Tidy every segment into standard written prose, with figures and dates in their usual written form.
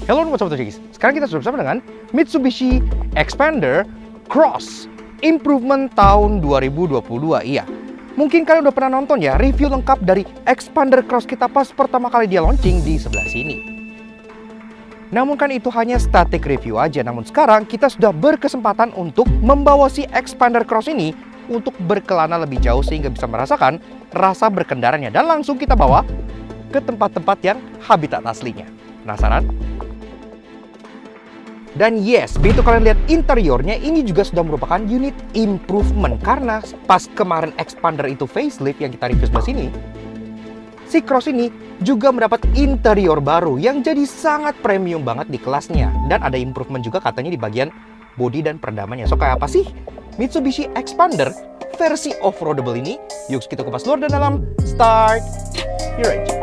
Halo Sobat Tojikis, sekarang kita sudah bersama dengan Mitsubishi Xpander Cross Improvement tahun 2022. Iya, mungkin kalian udah pernah nonton ya review lengkap dari Xpander Cross kita pas pertama kali dia launching di sebelah sini. Namun kan itu hanya static review aja, namun sekarang kita sudah berkesempatan untuk membawa si Xpander Cross ini untuk berkelana lebih jauh sehingga bisa merasakan rasa berkendaranya dan langsung kita bawa ke tempat-tempat yang habitat aslinya. Penasaran? Dan yes, begitu kalian lihat interiornya, ini juga sudah merupakan unit improvement. Karena pas kemarin Xpander itu facelift yang kita review sebelah sini, si Cross ini juga mendapat interior baru yang jadi sangat premium banget di kelasnya. Dan ada improvement juga katanya di bagian bodi dan peredamannya. So kayak apa sih Mitsubishi Xpander versi off-roadable ini? Yuk kita kupas luar dan dalam. Start your engine.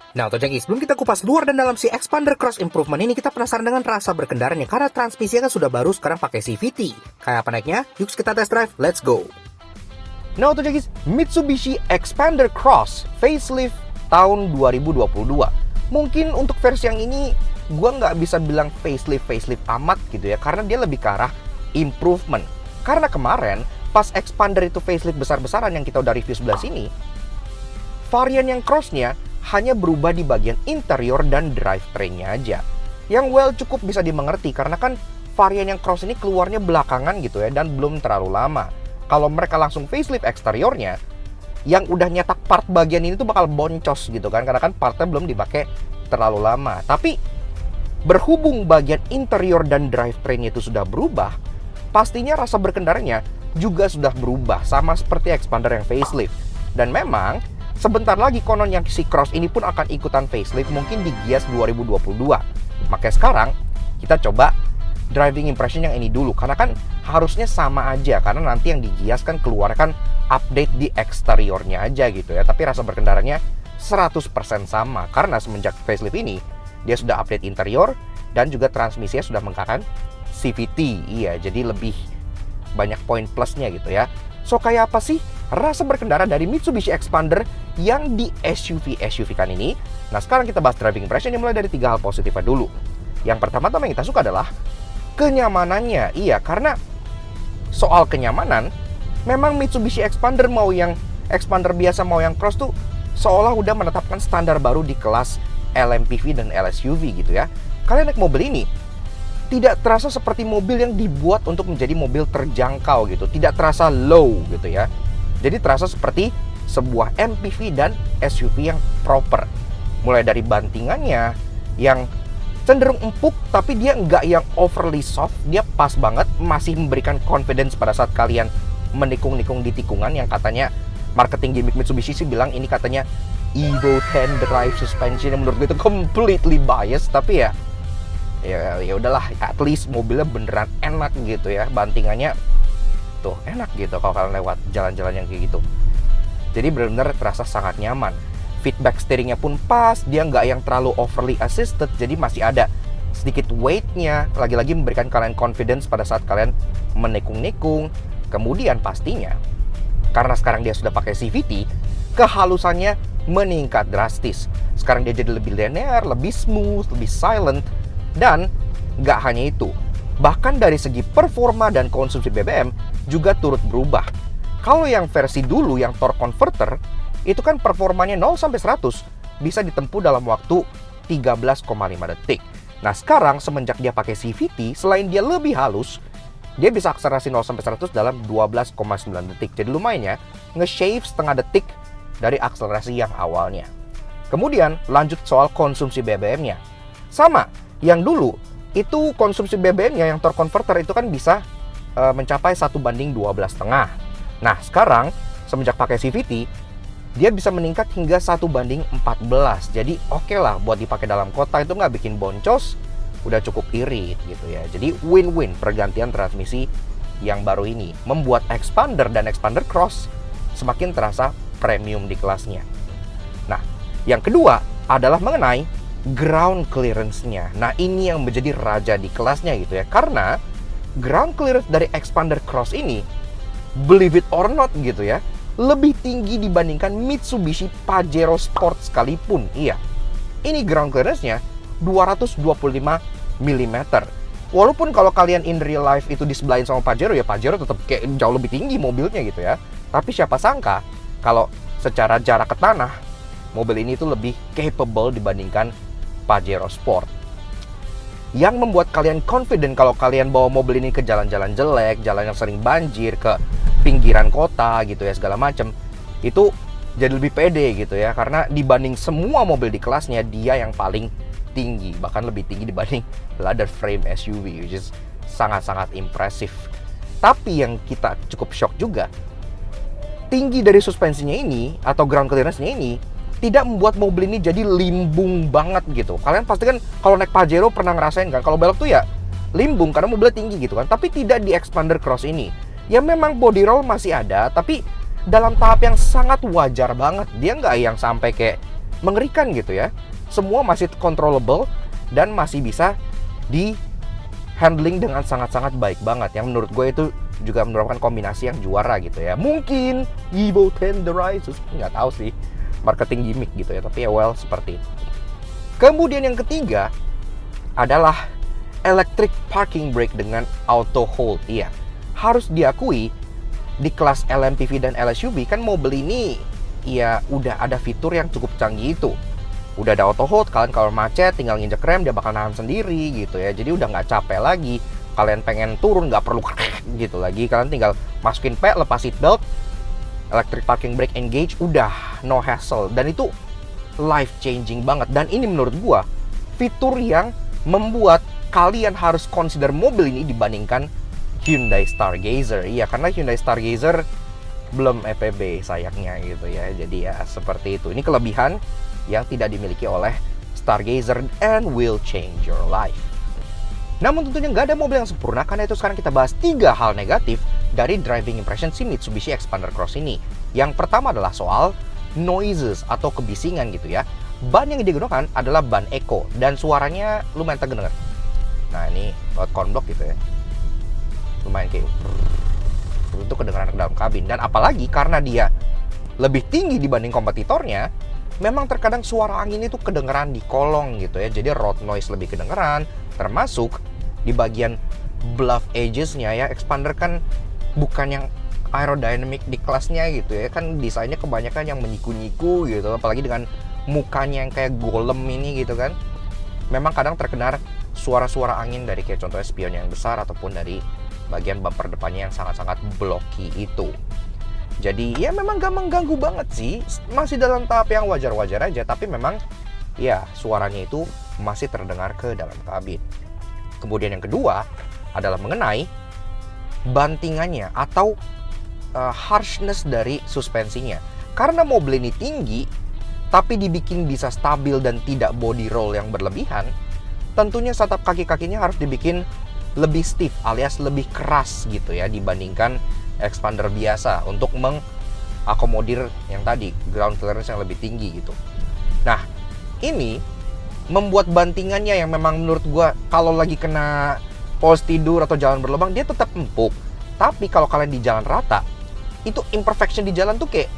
Nah, Tojaki, sebelum kita kupas luar dan dalam si Xpander Cross Improvement ini, kita penasaran dengan rasa berkendaranya. Karena transmisinya kan sudah baru, sekarang pakai CVT. Kayak apa naiknya? Yuk kita test drive, let's go! Nah, Tojaki, Mitsubishi Xpander Cross facelift tahun 2022. Mungkin untuk versi yang ini, gua nggak bisa bilang facelift amat gitu ya. Karena dia lebih ke arah improvement. Karena kemarin, pas Xpander itu facelift besar-besaran yang kita udah review sebelah sini, varian yang Crossnya hanya berubah di bagian interior dan drivetrain-nya aja. Yang well cukup bisa dimengerti karena kan varian yang Cross ini keluarnya belakangan gitu ya dan belum terlalu lama. Kalau mereka langsung facelift eksteriornya, yang udah nyetak part bagian ini tuh bakal boncos gitu kan karena kan partnya belum dipakai terlalu lama. Tapi berhubung bagian interior dan drivetrain-nya itu sudah berubah, pastinya rasa berkendaranya juga sudah berubah sama seperti Xpander yang facelift. Dan memang sebentar lagi konon yang si Cross ini pun akan ikutan facelift mungkin di Gias 2022. Makanya sekarang kita coba driving impression yang ini dulu. Karena kan harusnya sama aja. Karena nanti yang di Gias kan keluarkan update di eksteriornya aja gitu ya. Tapi rasa berkendaranya 100% sama. Karena semenjak facelift ini dia sudah update interior dan juga transmisinya sudah menggunakan CVT. Iya, jadi lebih banyak poin plusnya gitu ya. So kayak apa sih rasa berkendara dari Mitsubishi Xpander yang di SUV kan ini? Nah sekarang kita bahas driving impression yang mulai dari 3 hal positifnya dulu. Yang pertama-tama yang kita suka adalah kenyamanannya. Iya, karena soal kenyamanan, memang Mitsubishi Xpander mau yang Xpander biasa mau yang Cross tuh seolah udah menetapkan standar baru di kelas LMPV dan LSUV gitu ya. Kalian naik mobil ini tidak terasa seperti mobil yang dibuat untuk menjadi mobil terjangkau gitu. Tidak terasa low gitu ya. Jadi terasa seperti sebuah MPV dan SUV yang proper. Mulai dari bantingannya yang cenderung empuk tapi dia nggak yang overly soft. Dia pas banget, masih memberikan confidence pada saat kalian menikung-nikung di tikungan yang katanya marketing gimmick Mitsubishi sih bilang ini katanya Evo 10 drive suspension yang menurut gue itu completely biased. Tapi ya udahlah, at least mobilnya beneran enak gitu ya. Bantingannya tuh enak gitu kalau kalian lewat jalan-jalan yang kayak gitu. Jadi benar-benar terasa sangat nyaman. Feedback steeringnya pun pas, dia nggak yang terlalu overly assisted, jadi masih ada sedikit weight-nya. Lagi-lagi memberikan kalian confidence pada saat kalian menikung-nikung. Kemudian pastinya karena sekarang dia sudah pakai CVT, kehalusannya meningkat drastis. Sekarang dia jadi lebih linear, lebih smooth, lebih silent. Dan nggak hanya itu, bahkan dari segi performa dan konsumsi BBM juga turut berubah. Kalau yang versi dulu, yang torque converter, itu kan performanya 0-100 bisa ditempuh dalam waktu 13,5 detik. Nah sekarang semenjak dia pakai CVT, selain dia lebih halus, dia bisa akselerasi 0-100 dalam 12,9 detik. Jadi lumayan ya, nge-shave setengah detik dari akselerasi yang awalnya. Kemudian lanjut soal konsumsi BBM-nya. Sama, yang dulu itu konsumsi BBM-nya yang torque converter itu kan bisa mencapai 1:12,5. Nah sekarang semenjak pakai CVT, dia bisa meningkat hingga 1:14. Jadi oke lah buat dipakai dalam kota, itu nggak bikin boncos, udah cukup irit gitu ya. Jadi win-win pergantian transmisi yang baru ini membuat Expander dan Expander Cross semakin terasa premium di kelasnya. Nah, yang kedua adalah mengenai ground clearance-nya. Nah, ini yang menjadi raja di kelasnya gitu ya. Karena ground clearance dari Expander Cross ini, believe it or not gitu ya, lebih tinggi dibandingkan Mitsubishi Pajero Sport sekalipun. Iya, ini ground clearance-nya 225 mm. Walaupun kalau kalian in real life itu disebelahin sama Pajero, ya Pajero tetap kayak jauh lebih tinggi mobilnya gitu ya. Tapi siapa sangka kalau secara jarak ke tanah, mobil ini tuh lebih capable dibandingkan Pajero Sport. Yang membuat kalian confident kalau kalian bawa mobil ini ke jalan-jalan jelek, jalan yang sering banjir, ke pinggiran kota gitu ya segala macam, itu jadi lebih pede gitu ya, karena dibanding semua mobil di kelasnya dia yang paling tinggi, bahkan lebih tinggi dibanding ladder frame SUV, which is sangat-sangat impresif. Tapi yang kita cukup shock juga, tinggi dari suspensinya ini atau ground clearance-nya ini tidak membuat mobil ini jadi limbung banget gitu. Kalian pasti kan kalau naik Pajero pernah ngerasain kan, kalau belok tuh ya limbung karena mobilnya tinggi gitu kan. Tapi tidak di Expander Cross ini. Ya memang body roll masih ada, tapi dalam tahap yang sangat wajar banget. Dia nggak yang sampai kayak mengerikan gitu ya. Semua masih controllable dan masih bisa di handling dengan sangat-sangat baik banget. Yang menurut gue itu juga merupakan kombinasi yang juara gitu ya. Mungkin Evo Tenderizes, nggak tahu sih, marketing gimmick gitu ya. Tapi ya well, seperti itu. Kemudian yang ketiga adalah electric parking brake dengan auto hold. Iya, harus diakui di kelas LMPV dan LSUV kan mobil ini ya udah ada fitur yang cukup canggih itu. Udah ada auto hold, kalian kalau macet tinggal nginjek rem dia bakal nahan sendiri gitu ya. Jadi udah nggak capek lagi. Kalian pengen turun nggak perlu gitu lagi. Kalian tinggal masukin P, lepas seat belt, electric parking brake engage, udah no hassle. Dan itu life changing banget. Dan ini menurut gua fitur yang membuat kalian harus consider mobil ini dibandingkan Hyundai Stargazer. Iya, karena Hyundai Stargazer belum EPB sayangnya gitu ya. Jadi ya seperti itu. Ini kelebihan yang tidak dimiliki oleh Stargazer and will change your life. Namun tentunya nggak ada mobil yang sempurna, karena itu sekarang kita bahas 3 hal negatif dari driving impression si Mitsubishi Expander Cross ini. Yang pertama adalah soal noises atau kebisingan gitu ya. Ban yang digunakan adalah ban Eco dan suaranya lumayan terdengar. Nah ini lewat cornblock gitu ya, lumayan kayak itu kedengaran ke dalam kabin. Dan apalagi karena dia lebih tinggi dibanding kompetitornya, memang terkadang suara angin itu kedengeran di kolong gitu ya. Jadi road noise lebih kedengeran, termasuk di bagian bluff edges-nya ya. Expander kan bukan yang aerodynamic di kelasnya gitu ya. Kan desainnya kebanyakan yang menyiku-nyiku gitu. Apalagi dengan mukanya yang kayak golem ini gitu kan. Memang kadang terkenal suara-suara angin dari kayak contohnya spion yang besar ataupun dari bagian bumper depannya yang sangat-sangat blocky itu. Jadi ya memang gak mengganggu banget sih, masih dalam tahap yang wajar-wajar aja, tapi memang ya suaranya itu masih terdengar ke dalam kabin. Kemudian yang kedua adalah mengenai bantingannya atau harshness dari suspensinya. Karena mobil ini tinggi, tapi dibikin bisa stabil dan tidak body roll yang berlebihan, tentunya setup kaki-kakinya harus dibikin lebih stiff alias lebih keras gitu ya dibandingkan Expander biasa untuk mengakomodir yang tadi ground clearance yang lebih tinggi gitu. Nah, ini membuat bantingannya yang memang menurut gua kalau lagi kena pos tidur atau jalan berlubang dia tetap empuk. Tapi kalau kalian di jalan rata, itu imperfection di jalan tuh kayak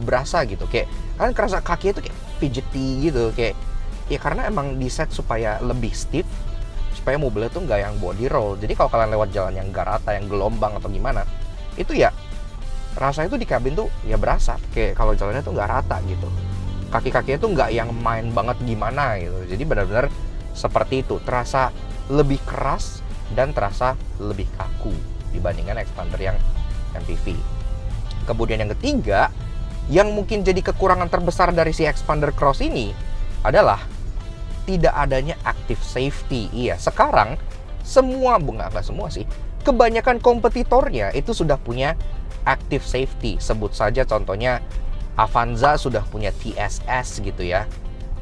berasa gitu, kayak kalian kerasa kakinya tuh kayak fidgety gitu, kayak ya karena emang diset supaya lebih stiff, supaya mobilnya tuh nggak yang body roll. Jadi kalau kalian lewat jalan yang nggak rata, yang gelombang atau gimana, itu ya rasanya tuh di kabin tuh ya berasa kayak kalau jalannya tuh nggak rata gitu. kaki-kakinya tuh nggak yang main banget gimana gitu. Jadi benar-benar seperti itu, terasa lebih keras dan terasa lebih kaku dibandingkan expander yang MPV. Kemudian yang ketiga, yang mungkin jadi kekurangan terbesar dari si expander cross ini adalah tidak adanya active safety. Iya, sekarang semua, nggak semua sih, kebanyakan kompetitornya itu sudah punya active safety. Sebut saja contohnya Avanza sudah punya TSS gitu ya,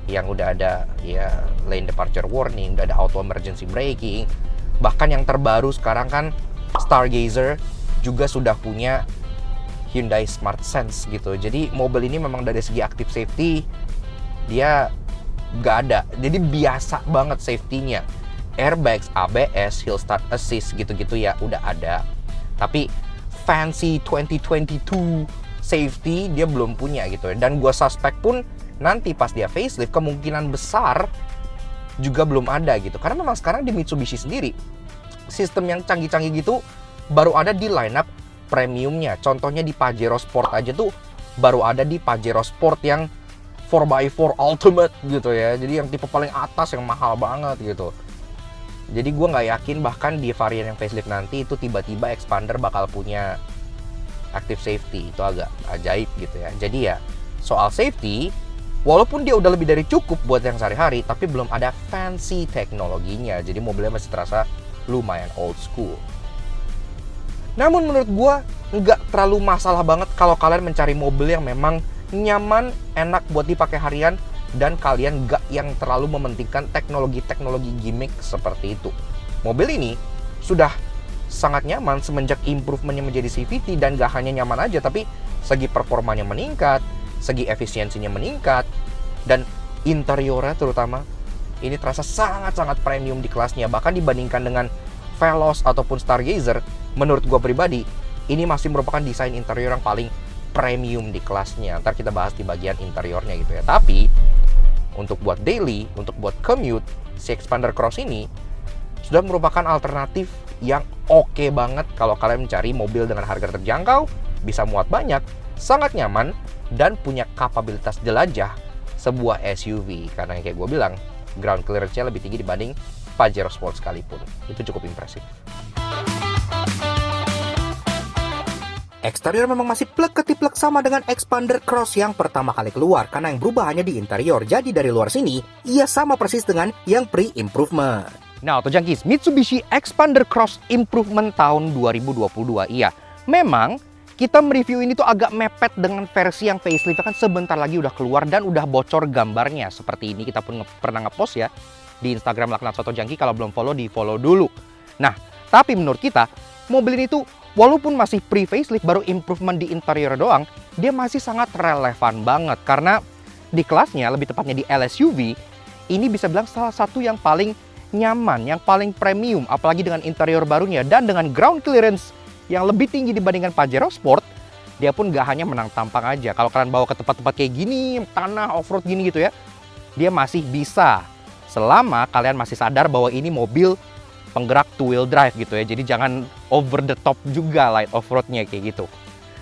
yang udah ada ya lane departure warning, udah ada auto emergency braking. Bahkan yang terbaru sekarang kan Stargazer juga sudah punya Hyundai Smart Sense gitu. Jadi mobil ini memang dari segi active safety dia nggak ada. Jadi biasa banget safety-nya. Airbags, ABS, Hill Start Assist gitu-gitu ya udah ada. Tapi fancy 2022 safety dia belum punya gitu. Dan gue suspek pun nanti pas dia facelift kemungkinan besar juga belum ada gitu. Karena memang sekarang di Mitsubishi sendiri sistem yang canggih-canggih gitu baru ada di lineup premiumnya. Contohnya di Pajero Sport aja tuh baru ada di Pajero Sport yang 4x4 Ultimate gitu ya. Jadi yang tipe paling atas yang mahal banget gitu. Jadi gue nggak yakin bahkan di varian yang facelift nanti itu tiba-tiba expander bakal punya active safety. Itu agak ajaib gitu ya. Jadi ya soal safety, walaupun dia udah lebih dari cukup buat yang sehari-hari, tapi belum ada fancy teknologinya. Jadi mobilnya masih terasa lumayan old school. Namun menurut gue nggak terlalu masalah banget kalau kalian mencari mobil yang memang nyaman, enak buat dipakai harian, dan kalian nggak yang terlalu mementingkan teknologi-teknologi gimmick seperti itu. Mobil ini sudah sangat nyaman semenjak improvementnya menjadi CVT, dan gak hanya nyaman aja, tapi segi performanya meningkat, segi efisiensinya meningkat, dan interiornya terutama ini terasa sangat-sangat premium di kelasnya. Bahkan dibandingkan dengan Veloz ataupun Stargazer, menurut gue pribadi ini masih merupakan desain interior yang paling premium di kelasnya. Ntar kita bahas di bagian interiornya gitu ya. Tapi untuk buat daily, untuk buat commute, si Expander Cross ini sudah merupakan alternatif yang oke banget kalau kalian mencari mobil dengan harga terjangkau, bisa muat banyak, sangat nyaman, dan punya kapabilitas jelajah sebuah SUV. Karena yang kayak gue bilang, ground clearance-nya lebih tinggi dibanding Pajero Sport sekalipun. Itu cukup impresif. Eksterior memang masih plek-ketiplek sama dengan Expander Cross yang pertama kali keluar, karena yang berubah hanya di interior. Jadi dari luar sini, ia sama persis dengan yang pre-improvement. Nah, Auto Junkies, Mitsubishi Expander Cross Improvement tahun 2022. Iya, memang kita mereview ini tuh agak mepet dengan versi yang facelift, kan sebentar lagi udah keluar dan udah bocor gambarnya. Seperti ini, kita pun pernah ngepost ya di Instagram Laknat Auto Junkie. Kalau belum follow, di-follow dulu. Nah, tapi menurut kita, mobil ini tuh walaupun masih pre-facelift, baru improvement di interior doang, dia masih sangat relevan banget. Karena di kelasnya, lebih tepatnya di LSUV, ini bisa bilang salah satu yang paling nyaman, yang paling premium, apalagi dengan interior barunya. Dan dengan ground clearance yang lebih tinggi dibandingkan Pajero Sport, dia pun gak hanya menang tampang aja. Kalau kalian bawa ke tempat-tempat kayak gini, tanah, off-road gini gitu ya, dia masih bisa. Selama kalian masih sadar bahwa ini mobil penggerak two-wheel drive gitu ya. Jadi jangan over the top juga light off-roadnya kayak gitu.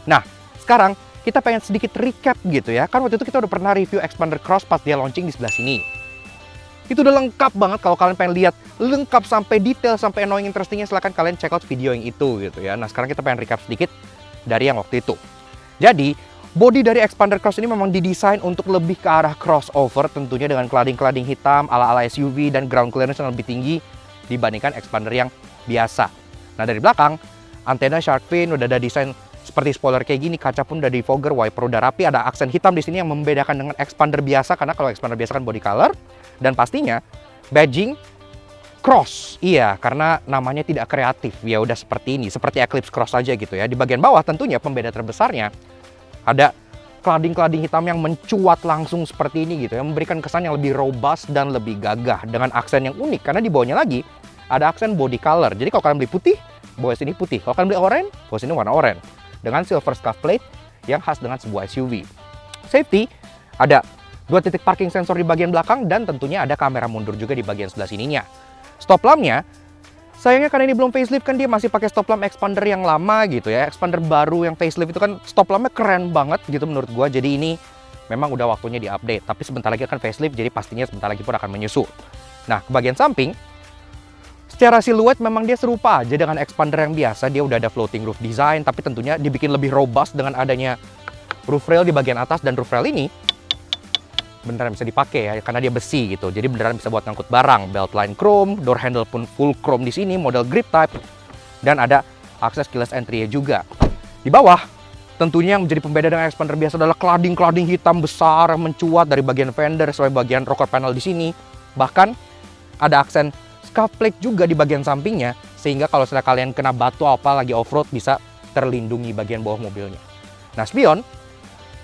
Nah, sekarang kita pengen sedikit recap gitu ya. Kan waktu itu kita udah pernah review Expander Cross pas dia launching di sebelah sini. Itu udah lengkap banget. Kalau kalian pengen lihat lengkap sampai detail, sampai annoying interestingnya, silahkan kalian check out video yang itu gitu ya. Nah, sekarang kita pengen recap sedikit dari yang waktu itu. Jadi, bodi dari Expander Cross ini memang didesain untuk lebih ke arah crossover, tentunya dengan cladding-cladding hitam ala-ala SUV dan ground clearance yang lebih tinggi dibandingkan Expander yang biasa. Nah, dari belakang, antena shark fin, udah ada desain seperti spoiler kayak gini, kaca pun udah defogger, wiper udah rapi, ada aksen hitam di sini yang membedakan dengan Expander biasa, karena kalau Expander biasa kan body color, dan pastinya badging cross. Iya, karena namanya tidak kreatif, ya udah seperti ini, seperti Eclipse Cross aja gitu ya. Di bagian bawah tentunya pembeda terbesarnya ada cladding-cladding hitam yang mencuat langsung seperti ini gitu ya, memberikan kesan yang lebih robust dan lebih gagah dengan aksen yang unik, karena di bawahnya lagi ada aksen body color. Jadi kalau kalian beli putih, bawah sini putih. Kalau kalian beli oranye, bawah sini warna oranye dengan silver scuff plate yang khas dengan sebuah SUV. Safety, ada 2 titik parking sensor di bagian belakang, dan tentunya ada kamera mundur juga di bagian sebelah sininya. Stop lampnya, sayangnya karena ini belum facelift, kan dia masih pakai stop lamp Expander yang lama gitu ya. Expander baru yang facelift itu kan stop lampnya keren banget gitu menurut gua. Jadi ini memang udah waktunya diupdate. Tapi sebentar lagi akan facelift, jadi pastinya sebentar lagi pun akan menyusul. Nah, ke bagian samping, secara siluet memang dia serupa aja dengan expander yang biasa. Dia udah ada floating roof design, tapi tentunya dibikin lebih robust dengan adanya roof rail di bagian atas. Dan roof rail ini beneran bisa dipakai ya, karena dia besi gitu. Jadi beneran bisa buat ngangkut barang. Beltline chrome, door handle pun full chrome di sini, model grip type. Dan ada akses keyless entry juga. Di bawah, tentunya yang menjadi pembeda dengan expander biasa adalah cladding hitam besar yang mencuat dari bagian fender sampai bagian rocker panel di sini. Bahkan ada aksen scuff plate juga di bagian sampingnya, sehingga kalau misalnya kalian kena batu apa lagi off-road bisa terlindungi bagian bawah mobilnya. Nah, spion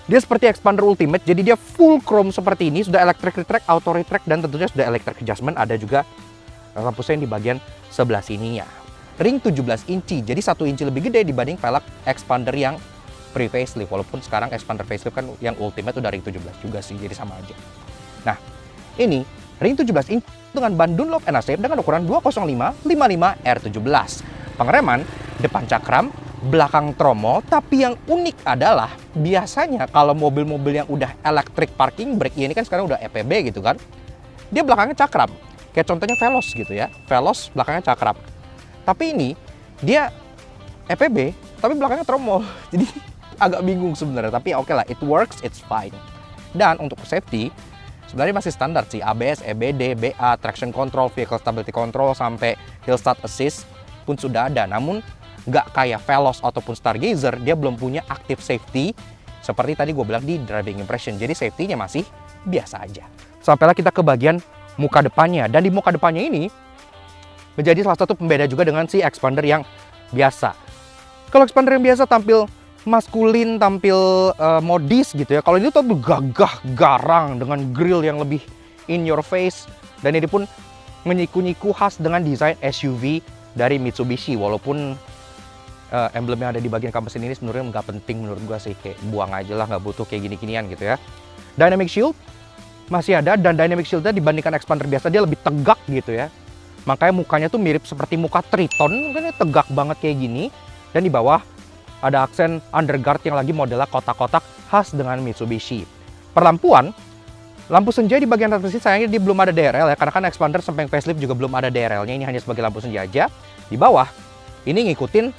dia seperti expander ultimate, jadi dia full chrome seperti ini, sudah electric retract, auto retract, dan tentunya sudah electric adjustment. Ada juga lampu sein di bagian sebelah sininya. Ring 17 inci, jadi 1 inci lebih gede dibanding velg expander yang pre-facelift. Walaupun sekarang expander facelift kan yang ultimate udah ring 17 juga sih, jadi sama aja. Nah, ini ring 17 inci dengan ban Dunlop NAC dengan ukuran 205/55R17. Pengereman depan cakram, belakang tromol. Tapi yang unik adalah biasanya kalau mobil-mobil yang udah electric parking brake, ini kan sekarang udah EPB gitu kan, dia belakangnya cakram. Kayak contohnya Veloz gitu ya, Veloz belakangnya cakram. Tapi ini dia EPB tapi belakangnya tromol. Jadi agak bingung sebenarnya, tapi oke lah, it works, it's fine. Dan untuk safety sebenarnya masih standar sih, ABS, EBD, BA, traction control, vehicle stability control, sampai hill start assist pun sudah ada. Namun nggak kayak Veloz ataupun Stargazer, dia belum punya active safety seperti tadi gue bilang di driving impression. Jadi safety-nya masih biasa aja. Sampailah kita ke bagian muka depannya, dan di muka depannya ini menjadi salah satu pembeda juga dengan si expander yang biasa. Kalau expander yang biasa tampil maskulin, tampil modis gitu ya. Kalau ini tuh gagah, garang dengan grill yang lebih in your face. Dan ini pun menyiku-nyiku khas dengan desain SUV dari Mitsubishi. Walaupun emblem yang ada di bagian kampas ini sebenarnya nggak penting menurut gua sih. Kayak buang aja lah, nggak butuh kayak gini-ginian gitu ya. Dynamic shield masih ada, dan dynamic shieldnya dibandingkan expander biasa dia lebih tegak gitu ya. Makanya mukanya tuh mirip seperti muka Triton, mungkin tegak banget kayak gini. Dan di bawah ada aksen underguard yang lagi modelnya kotak-kotak khas dengan Mitsubishi. Perlampuan, lampu senja di bagian transmisi sayangnya dia belum ada DRL ya, karena kan expander sampai facelift juga belum ada DRL-nya, ini hanya sebagai lampu senja aja. Di bawah, ini ngikutin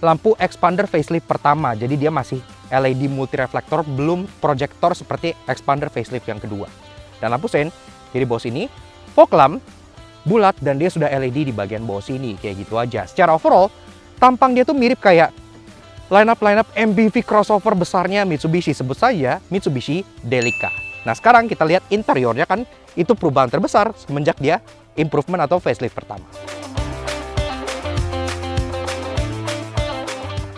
lampu expander facelift pertama, jadi dia masih LED multi reflektor, belum proyektor seperti expander facelift yang kedua. Dan lampu sein, di bawah sini, fog lamp, bulat, dan dia sudah LED di bagian bawah sini, kayak gitu aja. Secara overall, tampang dia tuh mirip kayak lineup MPV crossover besarnya Mitsubishi, sebut saja Mitsubishi Delica. Nah, sekarang kita lihat interiornya, kan itu perubahan terbesar semenjak dia improvement atau facelift pertama.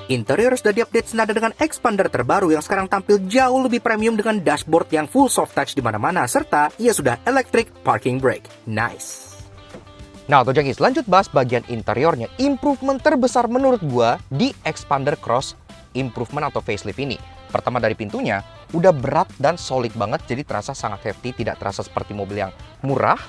Interior sudah diupdate senada dengan expander terbaru yang sekarang tampil jauh lebih premium dengan dashboard yang full soft touch di mana-mana, serta ia sudah electric parking brake. Nice. Nah, Tojangis, lanjut bahas bagian interiornya. Improvement terbesar menurut gua di expander cross improvement atau facelift ini. Pertama dari pintunya, udah berat dan solid banget, jadi terasa sangat hefty, tidak terasa seperti mobil yang murah.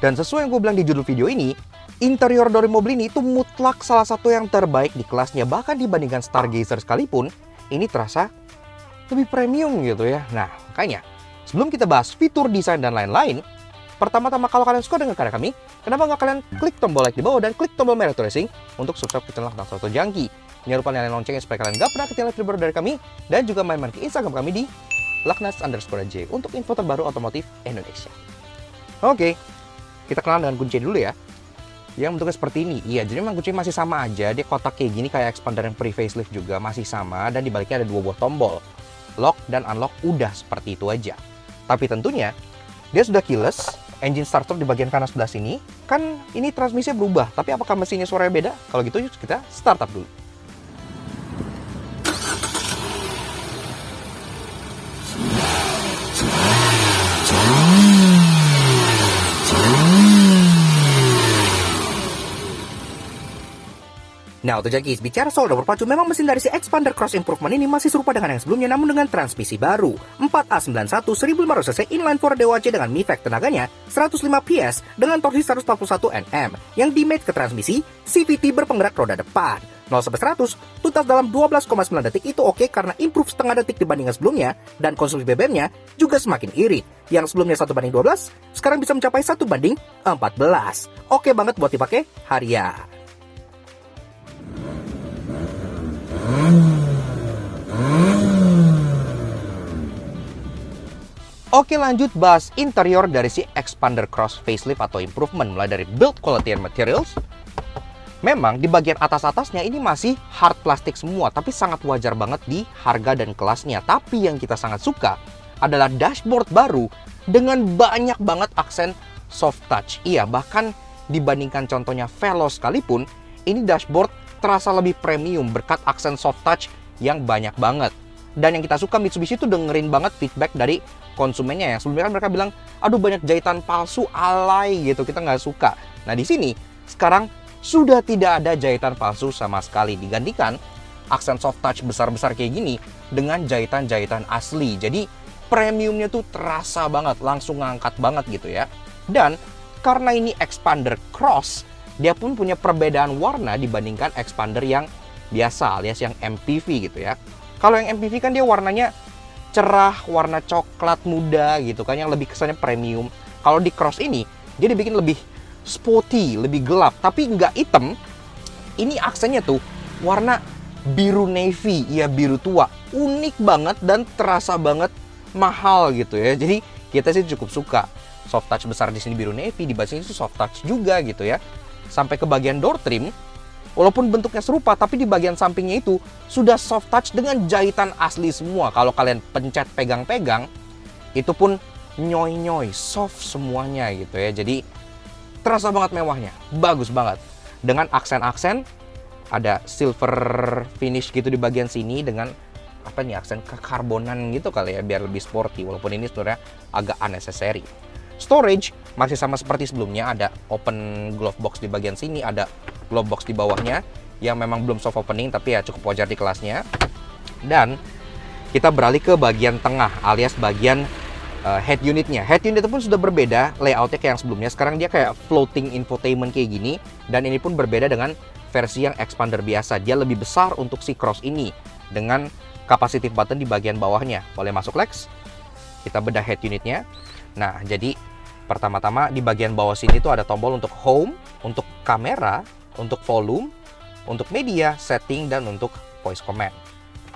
Dan sesuai yang gue bilang di judul video ini, interior dari mobil ini itu mutlak salah satu yang terbaik di kelasnya. Bahkan dibandingkan Stargazer sekalipun, ini terasa lebih premium gitu ya. Nah, makanya sebelum kita bahas fitur, desain, dan lain-lain, pertama-tama kalau kalian suka dengan karya kami, kenapa nggak kalian klik tombol like di bawah dan klik tombol merah Racing untuk subscribe ke channel Laknas Auto Jangki. Jangan lupa nyalain loncengnya supaya kalian nggak pernah ketinggalan video baru dari kami, dan juga main-main ke Instagram kami di Laknas_J untuk info terbaru otomotif Indonesia. Oke, kita kenalan dengan kunci dulu ya. Yang bentuknya seperti ini. Iya, jadi memang kunci masih sama aja. Dia kotak kayak gini kayak expander yang pre-facelift juga masih sama, dan di baliknya ada dua buah tombol. Lock dan unlock udah seperti itu aja. Tapi tentunya dia sudah keyless. Engine starter di bagian kanan sebelah sini. Kan ini transmisinya berubah, tapi apakah mesinnya suaranya beda? Kalau gitu yuk kita startup dulu. Nah, untuk Jangkis, bicara soal dapur pacu, memang mesin dari si expander cross improvement ini masih serupa dengan yang sebelumnya, namun dengan transmisi baru. 4A91 1500cc inline 4 DOHC dengan MIVEC, tenaganya 105 PS dengan torsi 141 Nm, yang dimate ke transmisi CVT berpenggerak roda depan. 0-100, tuntas dalam 12,9 detik itu oke karena improve setengah detik dibandingkan sebelumnya, dan konsumsi BBM-nya juga semakin irit. Yang sebelumnya 1:12, sekarang bisa mencapai 1:14. Oke banget buat dipakai harian. Oke, lanjut bahas interior dari si Xpander Cross facelift atau improvement, mulai dari build quality and materials. Memang di bagian atas-atasnya ini masih hard plastik semua, tapi sangat wajar banget di harga dan kelasnya. Tapi yang kita sangat suka adalah dashboard baru dengan banyak banget aksen soft touch. Iya, bahkan dibandingkan contohnya Veloz sekalipun, ini dashboard terasa lebih premium berkat aksen soft touch yang banyak banget. Dan yang kita suka, Mitsubishi itu dengerin banget feedback dari konsumennya. Yang sebelumnya kan mereka bilang, aduh banyak jahitan palsu, alay gitu, kita nggak suka. Nah di sini sekarang sudah tidak ada jahitan palsu sama sekali, digantikan aksen soft touch besar-besar kayak gini dengan jahitan-jahitan asli. Jadi premiumnya tuh terasa banget, langsung ngangkat banget gitu ya. Dan karena ini Xpander Cross, dia pun punya perbedaan warna dibandingkan Xpander yang biasa alias yang MPV gitu ya. Kalau yang MPV kan dia warnanya cerah, warna coklat muda gitu kan, yang lebih kesannya premium. Kalau di Cross ini, dia dibikin lebih sporty, lebih gelap, tapi nggak hitam. Ini aksennya tuh warna biru navy, ya biru tua. Unik banget dan terasa banget mahal gitu ya. Jadi kita sih cukup suka. Soft touch besar di sini biru navy, di bawah sini tuh soft touch juga gitu ya. Sampai ke bagian door trim, walaupun bentuknya serupa, tapi di bagian sampingnya itu sudah soft touch dengan jahitan asli semua. Kalau kalian pencet pegang-pegang, itu pun nyoy-nyoy, soft semuanya gitu ya. Jadi terasa banget mewahnya, bagus banget. Dengan aksen-aksen, ada silver finish gitu di bagian sini dengan apa nih, aksen kekarbonan gitu kali ya, biar lebih sporty. Walaupun ini sebenarnya agak unnecessary. Storage masih sama seperti sebelumnya, ada open glove box di bagian sini, ada glove box di bawahnya yang memang belum soft opening tapi ya cukup wajar di kelasnya. Dan kita beralih ke bagian tengah alias bagian head unitnya. Head unit pun sudah berbeda layoutnya kayak yang sebelumnya. Sekarang dia kayak floating infotainment kayak gini, dan ini pun berbeda dengan versi yang Xpander biasa. Dia lebih besar untuk si Cross ini dengan capacitive button di bagian bawahnya. Boleh masuk Lex? Kita bedah head unitnya. Nah, jadi pertama-tama di bagian bawah sini tuh ada tombol untuk home, untuk kamera, untuk volume, untuk media, setting, dan untuk voice command.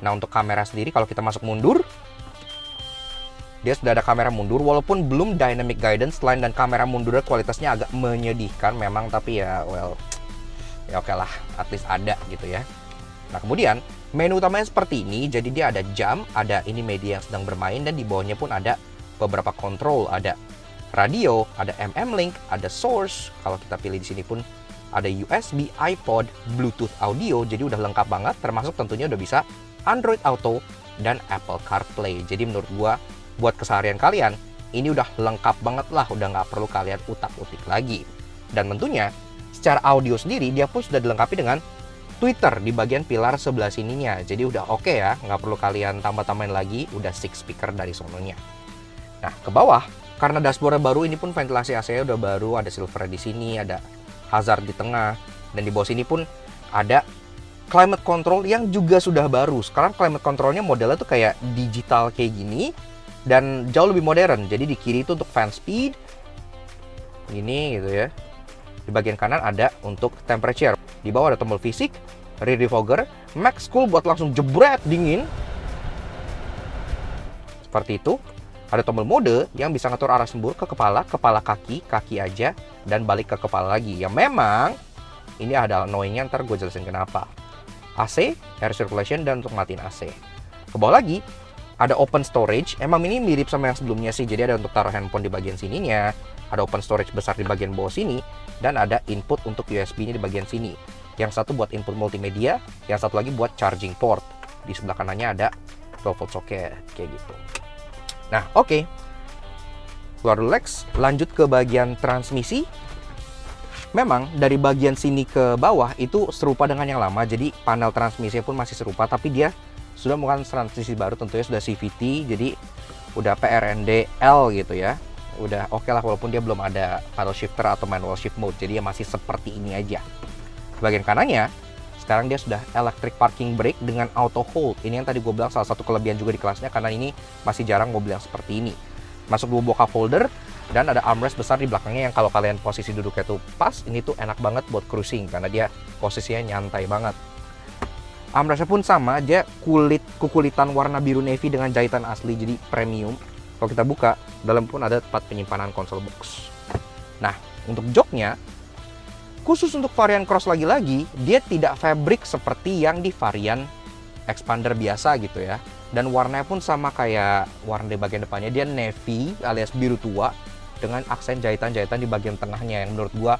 Nah, untuk kamera sendiri kalau kita masuk mundur, dia sudah ada kamera mundur, walaupun belum dynamic guidance line, dan kamera mundurnya kualitasnya agak menyedihkan memang, tapi ya well, ya oke lah, at least ada gitu ya. Nah, kemudian menu utamanya seperti ini, jadi dia ada jam, ada ini media yang sedang bermain, dan di bawahnya pun ada beberapa kontrol, ada radio, ada MM-Link, ada source. Kalau kita pilih di sini pun ada USB, iPod, Bluetooth audio, jadi udah lengkap banget, termasuk tentunya udah bisa Android Auto dan Apple CarPlay. Jadi menurut gua buat keseharian kalian ini udah lengkap banget lah, udah nggak perlu kalian utak-utik lagi. Dan tentunya secara audio sendiri dia pun sudah dilengkapi dengan tweeter di bagian pilar sebelah sininya. Jadi udah oke ya, nggak perlu kalian tambah-tambahin lagi, udah 6 speaker dari sononya. Nah, ke bawah, karena dashboardnya baru, ini pun ventilasi AC-nya udah baru, ada silver di sini, ada hazard di tengah, dan di bawah sini pun ada climate control yang juga sudah baru. Sekarang climate controlnya modelnya tuh kayak digital kayak gini, dan jauh lebih modern. Jadi di kiri itu untuk fan speed, gini gitu ya. Di bagian kanan ada untuk temperature. Di bawah ada tombol fisik, rear defogger, max cool buat langsung jebret dingin. Seperti itu. Ada tombol mode yang bisa ngatur arah sembur ke kepala, kepala kaki, kaki aja, dan balik ke kepala lagi. Yang memang ini ada annoying-nya, ntar gue jelasin kenapa. AC, air circulation, dan untuk matiin AC. Ke bawah lagi, ada open storage. Emang ini mirip sama yang sebelumnya sih, jadi ada untuk taruh handphone di bagian sininya, ada open storage besar di bagian bawah sini, dan ada input untuk USB-nya di bagian sini. Yang satu buat input multimedia, yang satu lagi buat charging port. Di sebelah kanannya ada 12 volt socket, kayak gitu. Nah, oke. Keluar dulu Lex, lanjut ke bagian transmisi. Memang dari bagian sini ke bawah itu serupa dengan yang lama, jadi panel transmisinya pun masih serupa, tapi dia sudah melakukan transmisi baru, tentunya sudah CVT, jadi udah PRND-L gitu ya. Udah oke lah, walaupun dia belum ada paddle shifter atau manual shift mode, jadi ya masih seperti ini aja. Bagian kanannya Sekarang dia sudah electric parking brake dengan auto hold. Ini yang tadi gue bilang salah satu kelebihan juga di kelasnya, karena ini masih jarang mobil yang seperti ini. Masuk 2 buah cup holder, dan ada armrest besar di belakangnya yang kalau kalian posisi duduknya tuh pas, ini tuh enak banget buat cruising karena dia posisinya nyantai banget. Armrestnya pun sama, dia kukulitan warna biru navy dengan jahitan asli, jadi premium. Kalau kita buka, dalam pun ada tempat penyimpanan konsol box. Nah, untuk joknya, khusus untuk varian Cross lagi-lagi, dia tidak fabric seperti yang di varian Expander biasa gitu ya. Dan warnanya pun sama kayak warna di bagian depannya, dia navy alias biru tua dengan aksen jahitan-jahitan di bagian tengahnya yang menurut gua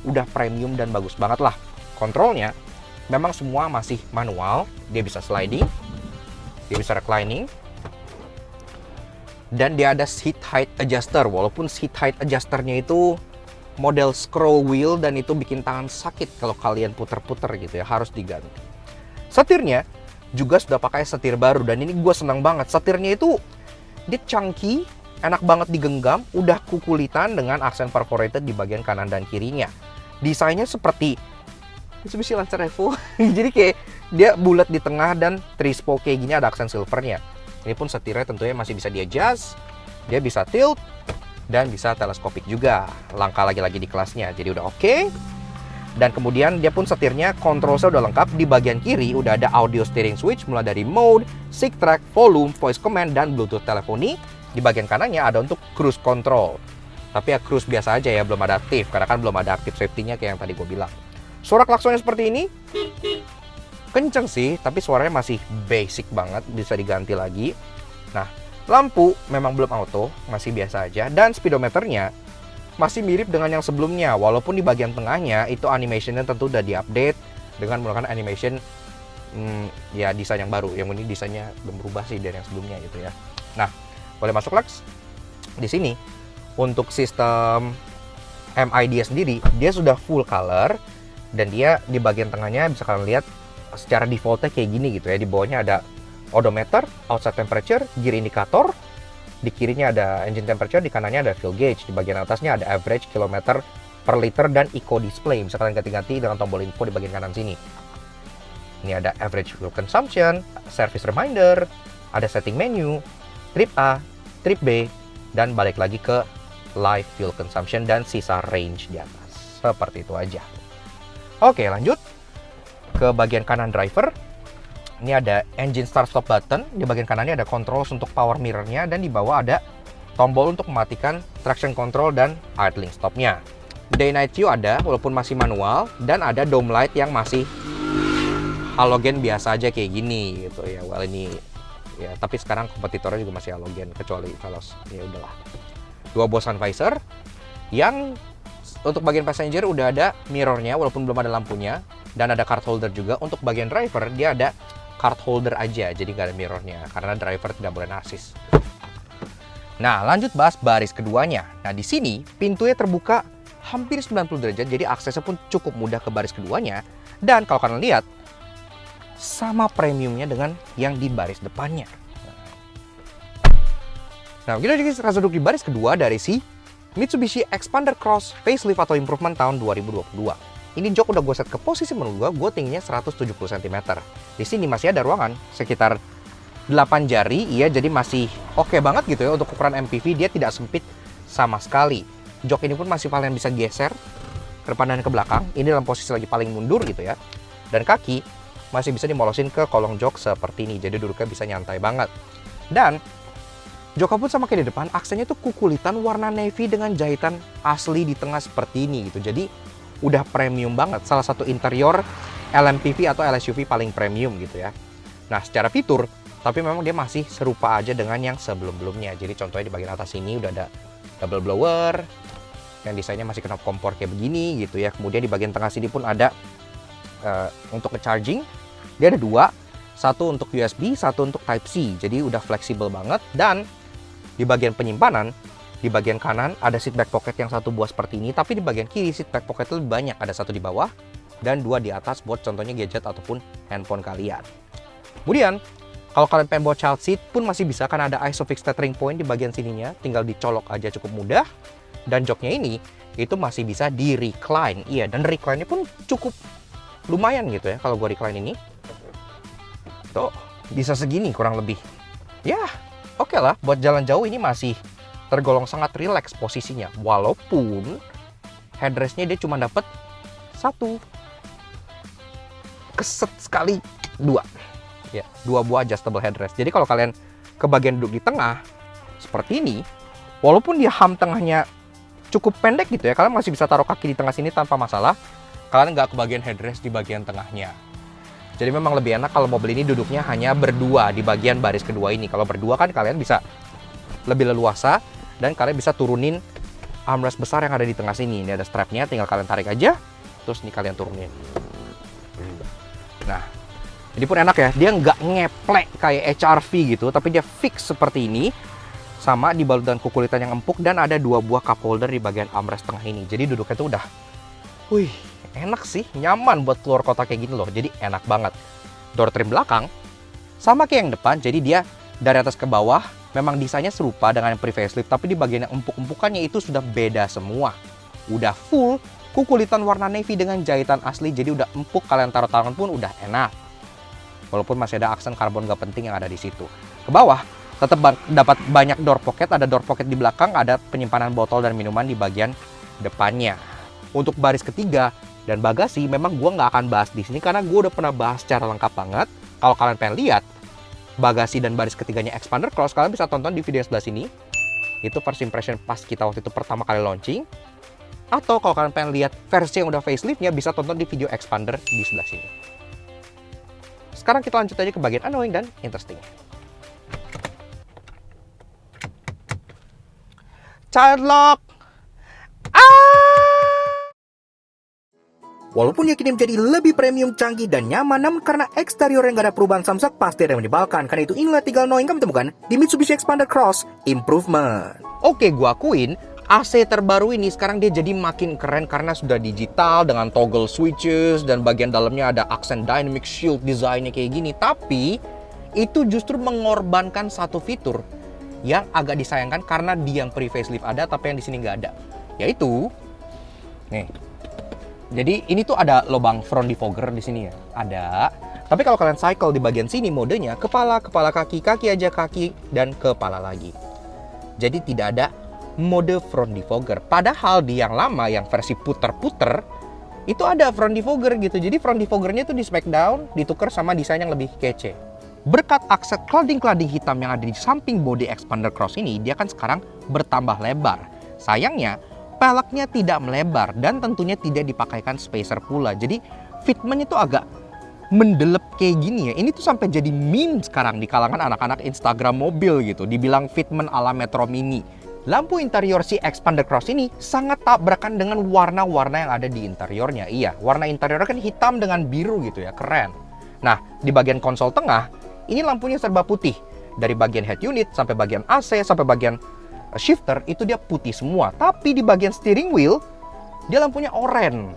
udah premium dan bagus banget lah. Kontrolnya memang semua masih manual, dia bisa sliding, dia bisa reclining, dan dia ada seat height adjuster. Walaupun seat height adjusternya itu model scroll wheel dan itu bikin tangan sakit kalau kalian puter-puter gitu ya, harus diganti. Setirnya juga sudah pakai setir baru, dan ini gue senang banget. Setirnya itu dia chunky, enak banget digenggam, udah kukulitan dengan aksen perforated di bagian kanan dan kirinya. Desainnya seperti Mitsubishi Lancer Evo. Jadi kayak dia bulat di tengah dan 3 spoke kayak gini, ada aksen silvernya. Ini pun setirnya tentunya masih bisa di adjust, dia bisa tilt, dan bisa teleskopik juga. Langkah lagi-lagi di kelasnya, jadi udah oke. Dan kemudian dia pun setirnya, kontrolnya udah lengkap. Di bagian kiri udah ada audio steering switch, mulai dari mode, sync track, volume, voice command, dan bluetooth teleponi. Di bagian kanannya ada untuk cruise control. Tapi ya cruise biasa aja ya, belum ada aktif, karena kan belum ada aktif safety-nya kayak yang tadi gue bilang. Suara klaksonnya seperti ini. Kenceng sih, tapi suaranya masih basic banget, bisa diganti lagi. Nah, lampu memang belum auto, masih biasa aja. Dan speedometernya masih mirip dengan yang sebelumnya, walaupun di bagian tengahnya itu animationnya tentu udah diupdate dengan menggunakan animation ya desain yang baru. Yang ini desainnya belum berubah sih dari yang sebelumnya gitu ya. Nah, boleh masuk Lex. Di sini untuk sistem MID sendiri dia sudah full color, dan dia di bagian tengahnya bisa kalian lihat secara defaultnya kayak gini gitu ya. Di bawahnya ada odometer, outside temperature, gear indicator. Di kirinya ada engine temperature, di kanannya ada fuel gauge. Di bagian atasnya ada average kilometer per liter dan eco display. Bisa kalian ganti-ganti dengan tombol info di bagian kanan sini. Ini ada average fuel consumption, service reminder, ada setting menu, trip A, trip B, dan balik lagi ke live fuel consumption dan sisa range di atas. Seperti itu aja. Oke, lanjut ke bagian kanan driver. Ini ada engine start stop button. Di bagian kanannya ada controls untuk power mirrornya, dan di bawah ada tombol untuk mematikan traction control dan idling stopnya. Day night view ada, walaupun masih manual, dan ada dome light yang masih halogen biasa aja kayak gini gitu ya. Well, ini ya, tapi sekarang kompetitornya juga masih halogen kecuali Veloz. Ya udahlah. 2 buah sun visor yang untuk bagian passenger udah ada mirrornya walaupun belum ada lampunya, dan ada card holder juga. Untuk bagian driver dia ada card holder aja, jadi nggak ada mirrornya karena driver tidak boleh narsis. Nah, lanjut bahas baris keduanya. Nah, di sini pintunya terbuka hampir 90 derajat, jadi aksesnya pun cukup mudah ke baris keduanya. Dan kalau kalian lihat, sama premiumnya dengan yang di baris depannya. Nah, kita jadi rasa duduk di baris kedua dari si Mitsubishi Expander Cross facelift atau improvement tahun 2022. Ini jok udah gue set ke posisi menurut gue tingginya 170 cm. Di sini masih ada ruangan sekitar 8 jari, iya, jadi masih oke banget gitu ya untuk ukuran MPV. Dia tidak sempit sama sekali. Jok ini pun masih paling bisa geser ke depan dan ke belakang. Ini dalam posisi lagi paling mundur gitu ya. Dan kaki masih bisa dimolosin ke kolong jok seperti ini, jadi duduknya bisa nyantai banget. Dan joknya pun sama kayak di depan, aksennya tuh kukulitan warna navy dengan jahitan asli di tengah seperti ini gitu. Jadi udah premium banget, salah satu interior LMPV atau LSUV paling premium gitu ya. Nah, secara fitur, tapi memang dia masih serupa aja dengan yang sebelum-belumnya. Jadi contohnya di bagian atas ini udah ada double blower, yang desainnya masih knob kompor kayak begini gitu ya. Kemudian di bagian tengah sini pun ada untuk charging, dia ada 2, satu untuk USB, satu untuk Type-C. Jadi udah fleksibel banget. Dan di bagian penyimpanan, di bagian kanan ada seat back pocket yang 1 buah seperti ini, tapi di bagian kiri seat back pocket lebih banyak, ada 1 di bawah dan 2 di atas buat contohnya gadget ataupun handphone kalian. Kemudian kalau kalian pengen bawa child seat pun masih bisa, karena ada ISOFIX tethering point di bagian sininya, tinggal dicolok aja cukup mudah. Dan joknya ini itu masih bisa di recline, iya, dan recline-nya pun cukup lumayan gitu ya kalau gue recline ini. Tuh, bisa segini kurang lebih. Ya, oke lah, buat jalan jauh ini masih tergolong sangat rileks posisinya. Walaupun headrestnya dia cuma dapat 1. Keset sekali 2. Ya, 2 buah adjustable headrest. Jadi kalau kalian ke bagian duduk di tengah, seperti ini, walaupun dia ham tengahnya cukup pendek gitu ya, kalian masih bisa taruh kaki di tengah sini tanpa masalah. Kalian nggak ke bagian headrest di bagian tengahnya. Jadi memang lebih enak kalau mobil ini duduknya hanya berdua di bagian baris kedua ini. Kalau berdua kan kalian bisa lebih leluasa dan kalian bisa turunin armrest besar yang ada di tengah sini. Ini ada strapnya, tinggal kalian tarik aja, terus ini kalian turunin. Nah, ini pun enak ya, dia nggak ngeplek kayak HRV gitu, tapi dia fix seperti ini. Sama dibalut dengan kukulitan yang empuk dan ada 2 buah cup holder di bagian armrest tengah ini. Jadi duduknya tuh udah, wih, enak sih, nyaman buat keluar kota kayak gini loh. Jadi enak banget. Door trim belakang sama kayak yang depan, jadi dia dari atas ke bawah memang desainnya serupa dengan yang pre-facelift, tapi di bagian yang empuk-empukannya itu sudah beda semua. Udah full kukulitan warna navy dengan jahitan asli, jadi udah empuk, kalian taruh tangan pun udah enak. Walaupun masih ada aksen karbon gak penting yang ada di situ. Ke bawah tetap dapat banyak door pocket, ada door pocket di belakang, ada penyimpanan botol dan minuman di bagian depannya. Untuk baris ketiga dan bagasi memang gue nggak akan bahas di sini karena gue udah pernah bahas secara lengkap banget. Kalau kalian pengen lihat bagasi dan baris ketiganya Xpander Cross, kalian bisa tonton di video sebelah sini. Itu first impression pas kita waktu itu pertama kali launching. Atau kalau kalian pengen lihat versi yang udah faceliftnya, bisa tonton di video Xpander di sebelah sini. Sekarang kita lanjut aja ke bagian annoying dan interesting. Child lock. Walaupun yakini menjadi lebih premium, canggih, dan nyaman, namun karena eksterior yang gak ada perubahan samsak, pasti ada yang menyebalkan. Karena itu inilah 3 annoying kami temukan di Mitsubishi Xpander Cross Improvement. Oke, gua akuin AC terbaru ini sekarang dia jadi makin keren karena sudah digital dengan toggle switches dan bagian dalamnya ada aksen dynamic shield desainnya kayak gini. Tapi itu justru mengorbankan satu fitur yang agak disayangkan karena di yang pre-facelift ada tapi yang di sini nggak ada. Yaitu nih. Jadi ini tuh ada lubang front defogger di sini ya. Ada. Tapi kalau kalian cycle di bagian sini modenya kepala, kepala kaki, kaki aja kaki dan kepala lagi. Jadi tidak ada mode front defogger. Padahal di yang lama yang versi puter-puter itu ada front defogger gitu. Jadi front defoggernya tuh di smackdown ditukar sama desain yang lebih kece. Berkat aksen cladding-cladding hitam yang ada di samping bodi Xpander Cross ini, dia kan sekarang bertambah lebar. Sayangnya peleknya tidak melebar dan tentunya tidak dipakaikan spacer pula. Jadi fitmentnya tuh agak mendelep kayak gini ya. Ini tuh sampai jadi meme sekarang di kalangan anak-anak Instagram mobil gitu. Dibilang fitment ala Metro Mini. Lampu interior si Xpander Cross ini sangat tabrakan dengan warna-warna yang ada di interiornya. Iya, warna interiornya kan hitam dengan biru gitu ya, keren. Nah, di bagian konsol tengah, ini lampunya serba putih. Dari bagian head unit sampai bagian AC sampai bagian shifter itu dia putih semua. Tapi di bagian steering wheel, dia lampunya oranye.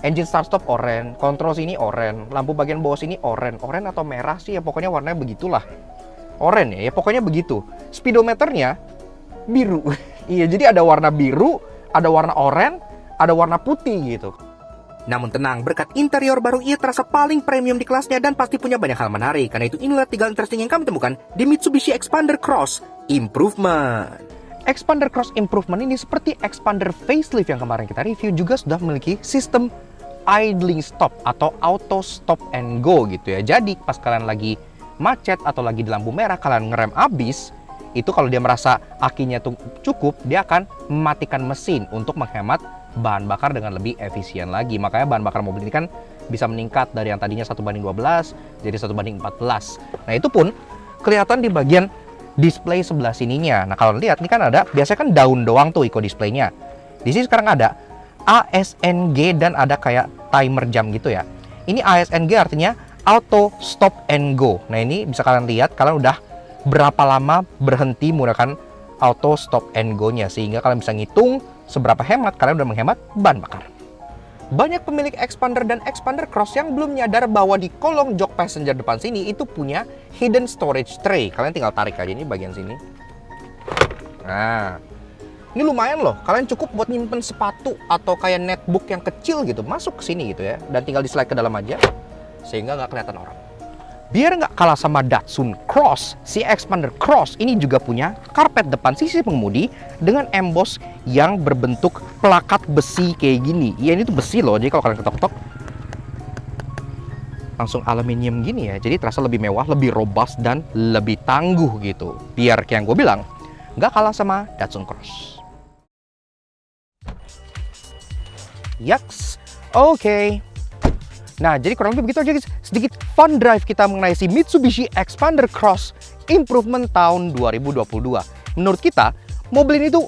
Engine start stop oranye, kontrol sini oranye, lampu bagian bawah sini oranye. Oranye atau merah sih ya, pokoknya warnanya begitulah. Oranye ya, pokoknya begitu. Speedometernya biru. Iya, jadi ada warna biru, ada warna oranye, ada warna putih gitu. Namun tenang, berkat interior baru ia terasa paling premium di kelasnya dan pasti punya banyak hal menarik. Karena itu inilah 3 interesting yang kami temukan di Mitsubishi Xpander Cross Improvement. Xpander Cross Improvement ini seperti Xpander facelift yang kemarin kita review juga sudah memiliki sistem idling stop atau auto stop and go gitu ya. Jadi pas kalian lagi macet atau lagi di lampu merah, kalian ngerem abis, itu kalau dia merasa akinya tuh cukup, dia akan mematikan mesin untuk menghemat bahan bakar dengan lebih efisien lagi. Makanya bahan bakar mobil ini kan bisa meningkat dari yang tadinya 1:12 jadi 1:14. Nah itu pun kelihatan di bagian display sebelah sininya. Nah kalau lihat ini kan ada, biasanya kan daun doang tuh eco displaynya. Di sini sekarang ada ASNG dan ada kayak timer jam gitu ya. Ini ASNG artinya auto stop and go. Nah ini bisa kalian lihat kalian udah berapa lama berhenti menggunakan auto stop and go-nya, sehingga kalian bisa ngitung seberapa hemat kalian udah menghemat bahan bakar. Banyak pemilik Xpander dan Xpander Cross yang belum nyadar bahwa di kolong jok passenger depan sini itu punya hidden storage tray. Kalian tinggal tarik aja ini bagian sini. Nah, Ini lumayan loh, kalian cukup buat nyimpen sepatu atau kayak netbook yang kecil gitu, masuk ke sini gitu ya, dan tinggal di slide ke dalam aja, sehingga nggak kelihatan orang. Biar nggak kalah sama Datsun Cross, si Xpander Cross ini juga punya karpet depan sisi pengemudi dengan emboss yang berbentuk plakat besi kayak gini. Iya, ini tuh besi loh, jadi kalau kalian ketok-ketok langsung aluminium gini ya, jadi terasa lebih mewah, lebih robust, dan lebih tangguh gitu. Biar kayak yang gue bilang, nggak kalah sama Datsun Cross. Yaks, oke. Nah, jadi kurang lebih begitu aja guys, sedikit fun drive kita mengenai si Mitsubishi Xpander Cross Improvement tahun 2022. Menurut kita, mobil ini tuh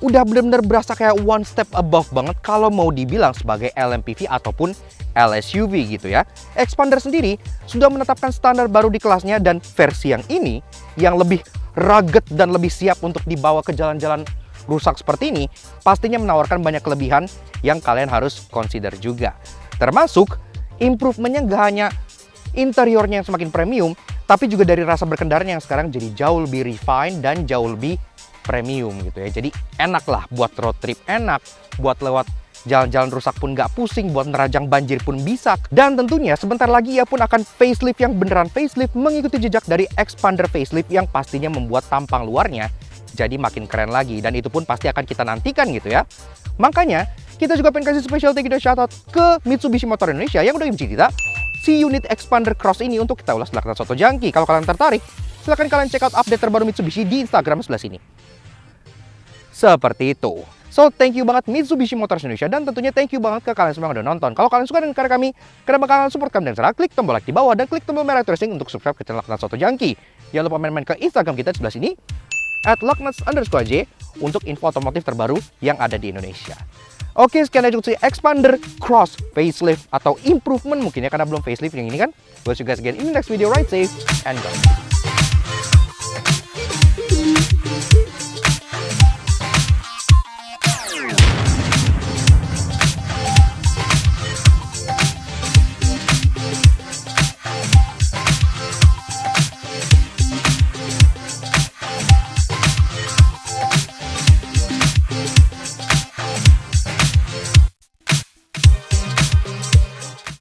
udah benar-benar berasa kayak one step above banget kalau mau dibilang sebagai LMPV ataupun LSUV gitu ya. Xpander sendiri sudah menetapkan standar baru di kelasnya, dan versi yang ini yang lebih rugged dan lebih siap untuk dibawa ke jalan-jalan rusak seperti ini pastinya menawarkan banyak kelebihan yang kalian harus consider juga. Termasuk improvementnya nggak hanya interiornya yang semakin premium, tapi juga dari rasa berkendaranya yang sekarang jadi jauh lebih refined dan jauh lebih premium gitu ya. Jadi enak lah buat road trip, enak buat lewat jalan-jalan rusak pun nggak pusing, buat nerajang banjir pun bisa. Dan tentunya sebentar lagi ia pun akan facelift yang beneran facelift, mengikuti jejak dari Xpander facelift yang pastinya membuat tampang luarnya jadi makin keren lagi, dan itu pun pasti akan kita nantikan gitu ya. Makanya kita juga pengen kasih special thank you dan shoutout ke Mitsubishi Motor Indonesia yang udah ngasih kita si unit Xpander Cross ini untuk kita ulas belakang soto jangki. Kalau kalian tertarik, silahkan kalian check out update terbaru Mitsubishi di Instagram sebelah sini. Seperti itu. So, thank you banget Mitsubishi Motors Indonesia, dan tentunya thank you banget ke kalian semua yang udah nonton. Kalau kalian suka dengan karya kami, kenapa kalian support kami dengan cara klik tombol like di bawah dan klik tombol merah tracing untuk subscribe ke channel Laknat Soto Jangki. Jangan lupa main-main ke Instagram kita di sebelah sini @laknats_j untuk info otomotif terbaru yang ada di Indonesia. Oke, sekian aja untuk Xpander Cross facelift atau improvement mungkin ya, karena belum facelift yang ini kan. We'll see you guys again in the next video. Ride safe and go.